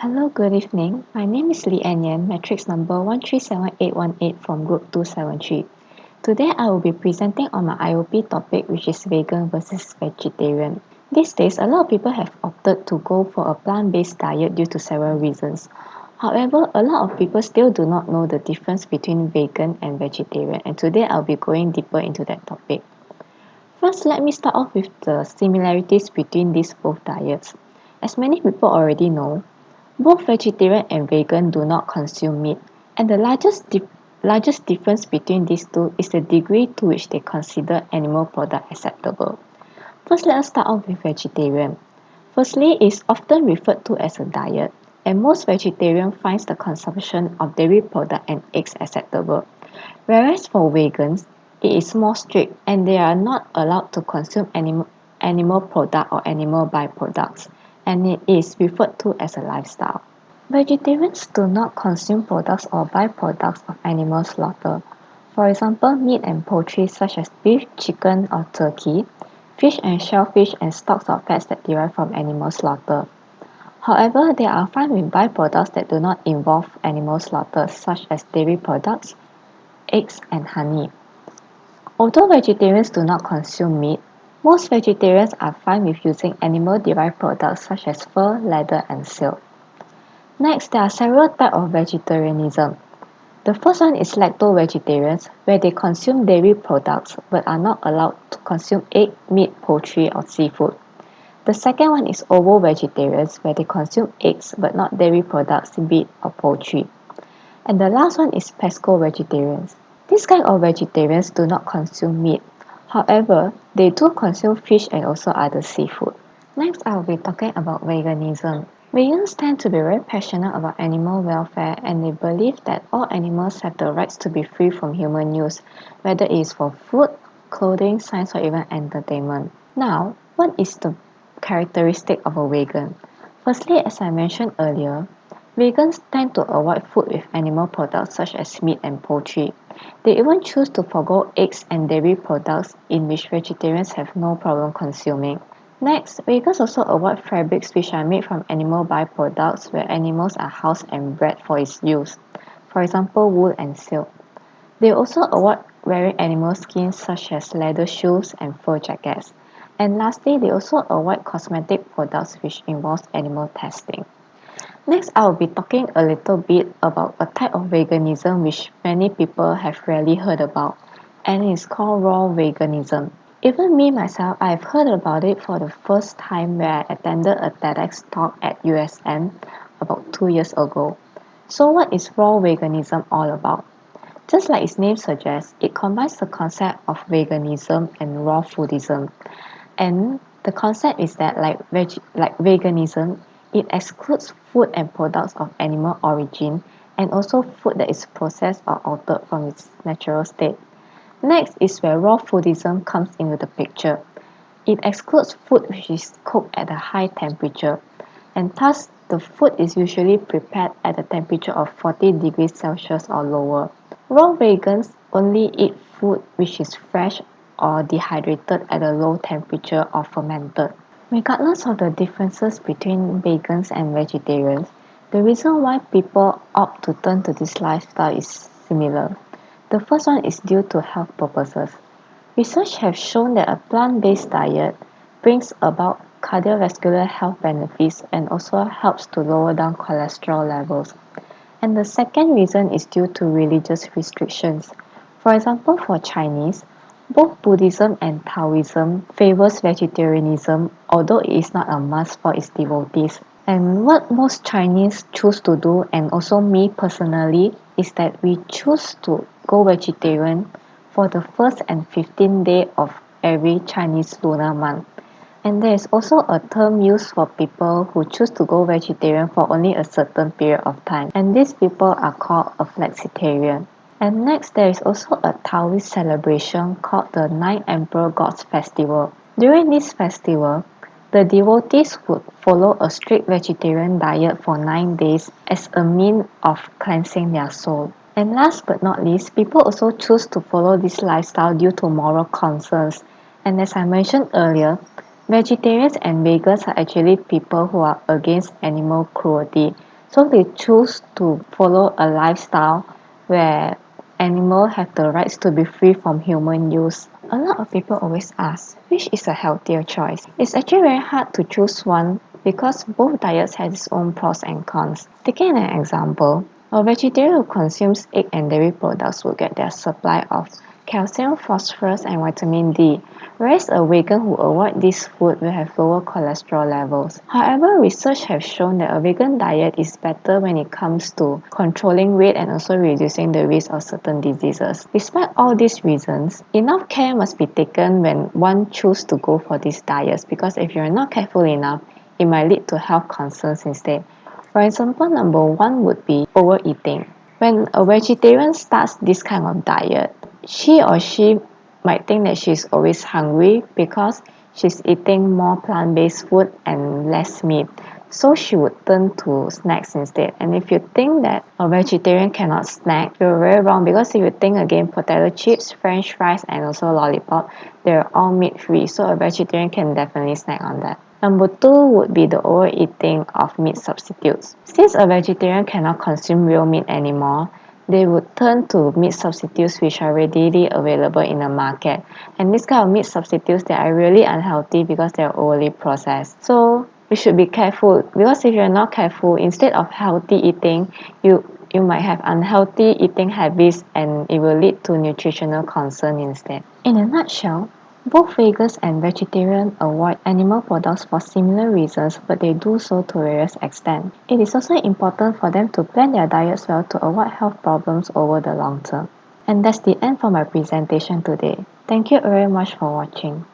Hello, good evening. My name is Lee An Yan, matrix number 1378818 from group 273. Today I will be presenting on my IOP topic, which is vegan versus vegetarian. These days, a lot of people have opted to go for a plant-based diet due to several reasons. However, a lot of people still do not know the difference between vegan and vegetarian, and today I'll be going deeper into that topic. First, let me start off with the similarities between these both diets. As many people already know, both vegetarian and vegan do not consume meat, and the largest difference between these two is the degree to which they consider animal product acceptable. First, let us start off with vegetarian. Firstly, it is often referred to as a diet, and most vegetarians find the consumption of dairy product and eggs acceptable. Whereas for vegans, it is more strict and they are not allowed to consume animal product or animal byproducts, and it is referred to as a lifestyle. Vegetarians do not consume products or byproducts of animal slaughter. For example, meat and poultry such as beef, chicken, or turkey, fish and shellfish, and stocks of fats that derive from animal slaughter. However, they are fine with byproducts that do not involve animal slaughter, such as dairy products, eggs, and honey. Although vegetarians do not consume meat, most vegetarians are fine with using animal-derived products such as fur, leather, and silk. Next, there are several types of vegetarianism. The first one is lacto-vegetarians, where they consume dairy products but are not allowed to consume egg, meat, poultry, or seafood. The second one is ovo-vegetarians, where they consume eggs but not dairy products, meat, or poultry. And the last one is pesco-vegetarians. This kind of vegetarians do not consume meat. However, they do consume fish and also other seafood. Next, I will be talking about veganism. Vegans tend to be very passionate about animal welfare, and they believe that all animals have the rights to be free from human use, whether it is for food, clothing, science, or even entertainment. Now, what is the characteristic of a vegan? Firstly, as I mentioned earlier, vegans tend to avoid food with animal products such as meat and poultry. They even choose to forgo eggs and dairy products in which vegetarians have no problem consuming. Next, vegans also avoid fabrics which are made from animal byproducts where animals are housed and bred for its use. For example, wool and silk. They also avoid wearing animal skins such as leather shoes and fur jackets. And lastly, they also avoid cosmetic products which involves animal testing. Next, I will be talking a little bit about a type of veganism which many people have rarely heard about, and it's called raw veganism. Even me myself, I've heard about it for the first time where I attended a TEDx talk at USM about 2 years ago. So what is raw veganism all about? Just like its name suggests, it combines the concept of veganism and raw foodism. And the concept is that like veganism, it excludes food and products of animal origin and also food that is processed or altered from its natural state. Next is where raw foodism comes into the picture. It excludes food which is cooked at a high temperature, and thus the food is usually prepared at a temperature of 40 degrees Celsius or lower. Raw vegans only eat food which is fresh or dehydrated at a low temperature or fermented. Regardless of the differences between vegans and vegetarians, the reason why people opt to turn to this lifestyle is similar. The first one is due to health purposes. Research has shown that a plant-based diet brings about cardiovascular health benefits and also helps to lower down cholesterol levels. And the second reason is due to religious restrictions. For example, for Chinese, both Buddhism and Taoism favors vegetarianism, although it is not a must for its devotees. And what most Chinese choose to do, and also me personally, is that we choose to go vegetarian for the first and 15th day of every Chinese lunar month. And there is also a term used for people who choose to go vegetarian for only a certain period of time, and these people are called a flexitarian. And next, there is also a Taoist celebration called the Nine Emperor Gods Festival. During this festival, the devotees would follow a strict vegetarian diet for 9 days as a means of cleansing their soul. And last but not least, people also choose to follow this lifestyle due to moral concerns. And as I mentioned earlier, vegetarians and vegans are actually people who are against animal cruelty. So they choose to follow a lifestyle where animals have the rights to be free from human use. A lot of people always ask, which is a healthier choice? It's actually very hard to choose one because both diets have its own pros and cons. Taking an example, a vegetarian who consumes egg and dairy products will get their supply of calcium, phosphorus, and vitamin D, whereas a vegan who avoid this food will have lower cholesterol levels. However, research has shown that a vegan diet is better when it comes to controlling weight and also reducing the risk of certain diseases. Despite all these reasons, enough care must be taken when one chooses to go for these diets because if you're not careful enough, it might lead to health concerns instead. For example, number one would be overeating. When a vegetarian starts this kind of diet, she might think that she's always hungry because she's eating more plant-based food and less meat. So she would turn to snacks instead. And if you think that a vegetarian cannot snack, you're very wrong because if you think again, potato chips, french fries, and also lollipop, they're all meat-free. So a vegetarian can definitely snack on that. Number two would be the overeating of meat substitutes. Since a vegetarian cannot consume real meat anymore, they would turn to meat substitutes which are readily available in the market. And this kind of meat substitutes that are really unhealthy because they are overly processed. So we should be careful because if you're not careful, instead of healthy eating, you might have unhealthy eating habits and it will lead to nutritional concern instead. In a nutshell, both vegans and vegetarians avoid animal products for similar reasons, but they do so to various extent. It is also important for them to plan their diets well to avoid health problems over the long term. And that's the end for my presentation today. Thank you very much for watching.